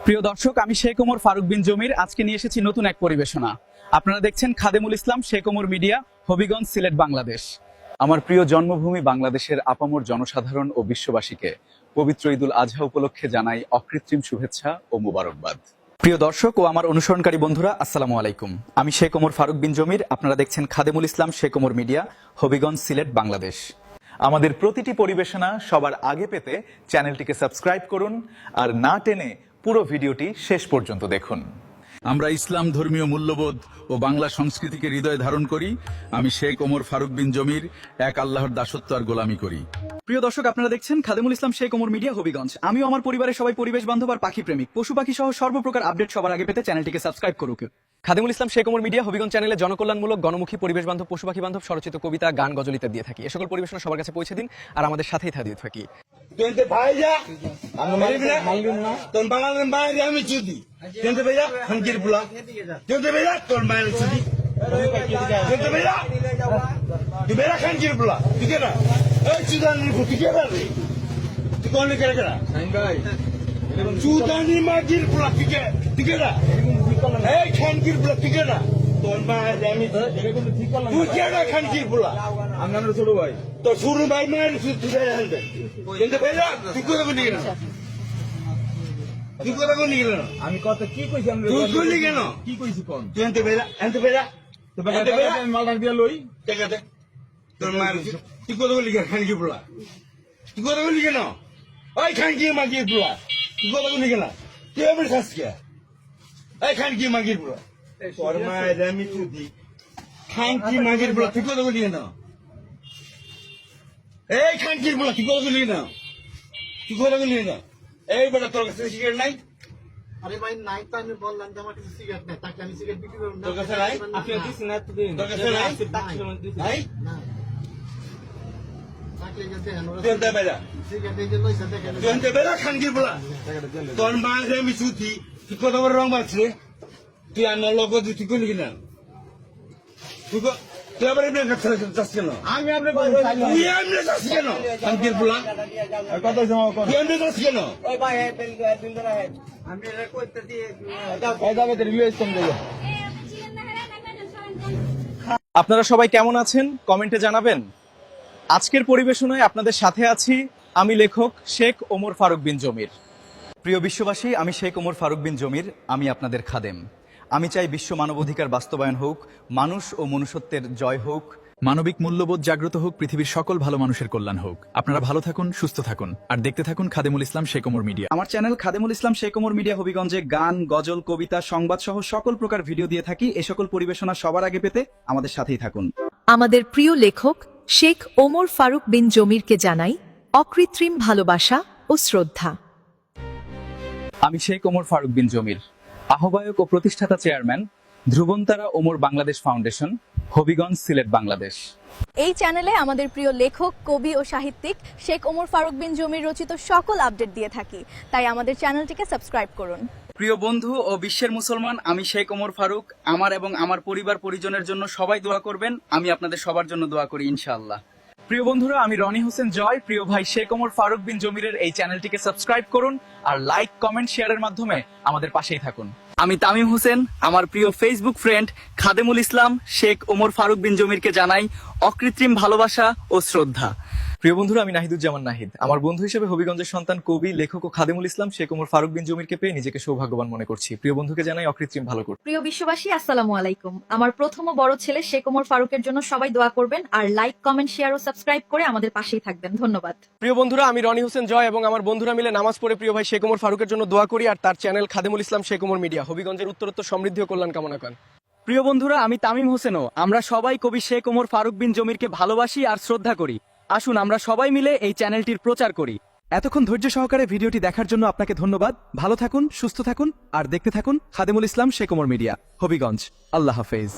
প্রিয় দর্শক, আমি শেখ ওমর ফারুক বিন জমির আজকে নিয়ে এসেছি নতুন এক পরিবেশনা। আপনারা দেখছেন খাদেমুল ইসলাম শেখ ওমর মিডিয়া, হবিগঞ্জ, সিলেট, বাংলাদেশ। আমার প্রিয় জন্মভূমি বাংলাদেশের আপামর জনসাধারণ ও বিশ্ববাসীকে পবিত্র ঈদুল আজহা উপলক্ষে জানাই অকৃত্রিম শুভেচ্ছা ও মুবারকবাদ। প্রিয় দর্শক ও আমার অনুসরণকারী বন্ধুরা, আসসালামু আলাইকুম। আমি শেখ ওমর ফারুক বিন জমির, আপনারা দেখছেন খাদেমুল ইসলাম শেখ ওমর মিডিয়া, হবিগঞ্জ, সিলেট, বাংলাদেশ। আমাদের প্রতিটি পরিবেশনা সবার আগে পেতে চ্যানেলটিকে সাবস্ক্রাইব করুন আর না টেনে পুরো ভিডিওটি শেষ পর্যন্ত দেখুন। আমরা ইসলাম ধর্মীয় মূল্যবোধ ও বাংলা সংস্কৃতিকে হৃদয়ে ধারণ করি। আমি শেখ ওমর ফারুক বিন জমির এক আল্লাহর দাসত্ব আর গোলামি করি। প্রিয় দর্শক, আপনারা দেখছেন খাদেমুল ইসলাম শেখ ওমর মিডিয়া, হবিগঞ্জ। আমিও আমার পরিবারের সবাই পরিবেশ বান্ধব আর পাখি প্রেমিক। পশু পাখি সহ সর্বপ্রকার আপডেট সবার আগে পেতে চ্যানেলটিকে সাবস্ক্রাইব করুক। খাদেমুল ইসলাম শেখ ওমর মিডিয়া, হবিগঞ্জ চ্যানেলে জনকল্যাণমূলক, গণমুখী, পরিবেশ বান্ধব, পশু পাখি বান্ধব, স্বরচিত কবিতা, গান, গজল ইত্যাদি দিয়ে থাকি। এ সকল পরিবেশনা সবার কাছে পৌঁছে দিন আর আমাদের সাথেই থাকি। Tente vaya, ton bangalan bayar ya micudi. Tente vaya, hankir pula. Tente vaya, ton bayar micudi. Tente vaya, tu vaya hankir pula. Tiga na, sudan ni tiga na re. Tu kau ni kera. Sudan ni magir pula tiga na. Hankir pula tiga na. Ton bayar ya micudi. Tu kera hankir pula. Anggan suruh boy. তো শুরু ভাই মায়ের তুই হালতে কিন্তু ভাইয়া তুই কোথা কোন নিয়ে তুই কোথা কোন নিয়ে আমি কত কি কইছি আমি তুই কইলি কেন কি কইছি কোন তুই আনতে ভাইয়া তো বাগা আমি মাল ডাক দিয়া লই দেখাতে তোর মায়ের তুই কোথা কোন লিখে খানকি পোলা তুই কোথা কোন লিখে না ওই খানকি মাগির পোলা তুই কোথা কোন লিখে না তুই আমার শাসকে এই খানকি মাগির পোলা তোর মায়ের আমি তুই খানকি মাগির পোলা তুই কোথা কোন লিখে না এই খানকির বলা তুই কোথাও লিখে না তুই কোথাও লিখে না এই বেটা তোর কাছে সিগারেট নাই আরে ভাই নাই তো আমি বললাম যে আমার কাছে সিগারেট নাই তাকে আমি সিগারেট বিক্রি করব না তোর কাছে নাই আপনি দিছেন না এতদিন তোর কাছে নাই নাই না তাকে গেছে তুই আনতে বেটা সিগারেট এই যে লইছে দেখেন তুই আনতে বেটা খানকির বলা তোর মা যে আমি সুতি তুই কত বড় রং বাড়ছে তুই আনার লোক তুই কোন লিখে না তুই আবার এমনি কাছে যাস কেন আমি আপনি তুই এমনি যাস কেন খানকির বলা কত জমা কর তুই এমনি যাস কেন ওই ভাই দিন ধরে আমি এটা কইতে দিয়ে এই যাবে তো রিলিজ কম দেব আপনারা সবাই কেমন আছেন কমেন্টে জানাবেন। আজকের পরিবেশনায় আপনাদের সাথে আছি আমি লেখক শেখ ওমর ফারুক বিন জমির। প্রিয় বিশ্ববাসী, আমি শেখ ওমর ফারুক বিন জমির, আমি আপনাদের খাদেম। আমি চাই বিশ্ব মানবাধিকার বাস্তবায়ন হোক, মানুষ ও মনুষ্যত্বের জয় হোক, মানবিক মূল্যবোধ জাগ্রত হোক, পৃথিবীর সকল ভালো মানুষের কল্যাণ হোক। আপনারা ভালো থাকুন, সুস্থ থাকুন আর দেখতে থাকুন খাদেমুল ইসলাম শেখ ওমর মিডিয়া। আমার চ্যানেল খাদেমুল ইসলাম শেখ ওমর মিডিয়া, হবিগঞ্জে গান, গজল, কবিতা, সংবাদ সহ সকল প্রকার ভিডিও দিয়ে থাকি। এ সকল পরিবেশনা সবার আগে পেতে আমাদের সাথেই থাকুন। আমাদের প্রিয় লেখক শেখ ওমর ফারুক বিন জমিরকে জানাই অকৃত্রিম ভালোবাসা ও শ্রদ্ধা। আমি শেখ ওমর ফারুক বিন জমির, আহ্বায়ক ও প্রতিষ্ঠাতা চেয়ারম্যান, ধ্রুবন্তারা ওমর বাংলাদেশ ফাউন্ডেশন, হবিগঞ্জ, সিলেট, বাংলাদেশ। এই চ্যানেলে আমাদের প্রিয় লেখক, কবি ও সাহিত্যিক শেখ ওমর ফারুক বিন জমির রচিত সকল আপডেট দিয়ে থাকি, তাই আমাদের চ্যানেলটিকে সাবস্ক্রাইব করুন। প্রিয় বন্ধু ও বিশ্বের মুসলমান, আমি শেখ ওমর ফারুক, আমার এবং আমার পরিবার পরিজনের জন্য সবাই দোয়া করবেন। আমি আপনাদের সবার জন্য দোয়া করি ইনশাআল্লাহ। প্রিয় বন্ধুরা, আমি রনি হোসেন জয়, প্রিয় ভাই শেখ ওমর ফারুক বিন জমিরের এই চ্যানেলটিকে সাবস্ক্রাইব করুন আর লাইক, কমেন্ট, শেয়ারের মাধ্যমে আমাদের পাশেই থাকুন। আমি তামিম হোসেন, আমার প্রিয় ফেসবুক ফ্রেন্ড খাদেমুল ইসলাম শেখ ওমর ফারুক বিন জমিরকে জানাই অকৃত্রিম ভালোবাসা ও শ্রদ্ধা। প্রিয় বন্ধুরা, আমি নাহিদুজ্জামান নাহিদ, আমার বন্ধু হিসেবে হবিগঞ্জের সন্তান, কবি, লেখক ও খাদেমুল ইসলাম শেখ ওমর ফারুক বিন জমিরকে পেয়ে নিজেকে সৌভাগ্যবান মনে করছি। প্রিয় বন্ধুকে জানাই অকৃত্রিম ভালো করুন। প্রিয় বিশ্ববাসী, আসসালামু আলাইকুম। আমার প্রথম ও বড় ছেলে শেখ ওমর ফারুকের জন্য সবাই দোয়া করবেন আর লাইক, কমেন্ট, শেয়ার ও সাবস্ক্রাইব করে আমাদের পাশেই থাকবেন। ধন্যবাদ। প্রিয় বন্ধুরা, আমি রনি হোসেন জয় এবং আমার বন্ধুরা মিলে নামাজ পড়ে প্রিয় ভাই শেখ ওমর ফারুকের জন্য দোয়া করি আর তার চ্যানেল খাদেমুল ইসলাম শেখ ওমর মিডিয়া, হবিগঞ্জের উত্তরোত্তর সমৃদ্ধি ও কল্যাণ কামনা করেন। প্রিয় বন্ধুরা, আমি তামিম হোসেনও, আমরা সবাই কবি শেখ ওমর ফারুক বিন জমিরকে ভালোবাসি আর শ্রদ্ধা করি। আসুন আমরা সবাই মিলে এই চ্যানেলটির প্রচার করি। এতক্ষণ ধৈর্য সহকারে ভিডিওটি দেখার জন্য আপনাকে ধন্যবাদ। ভালো থাকুন, সুস্থ থাকুন আর দেখতে থাকুন খাদেমুল ইসলাম শেখ ওমর মিডিয়া, হবিগঞ্জ। আল্লাহ হাফেজ।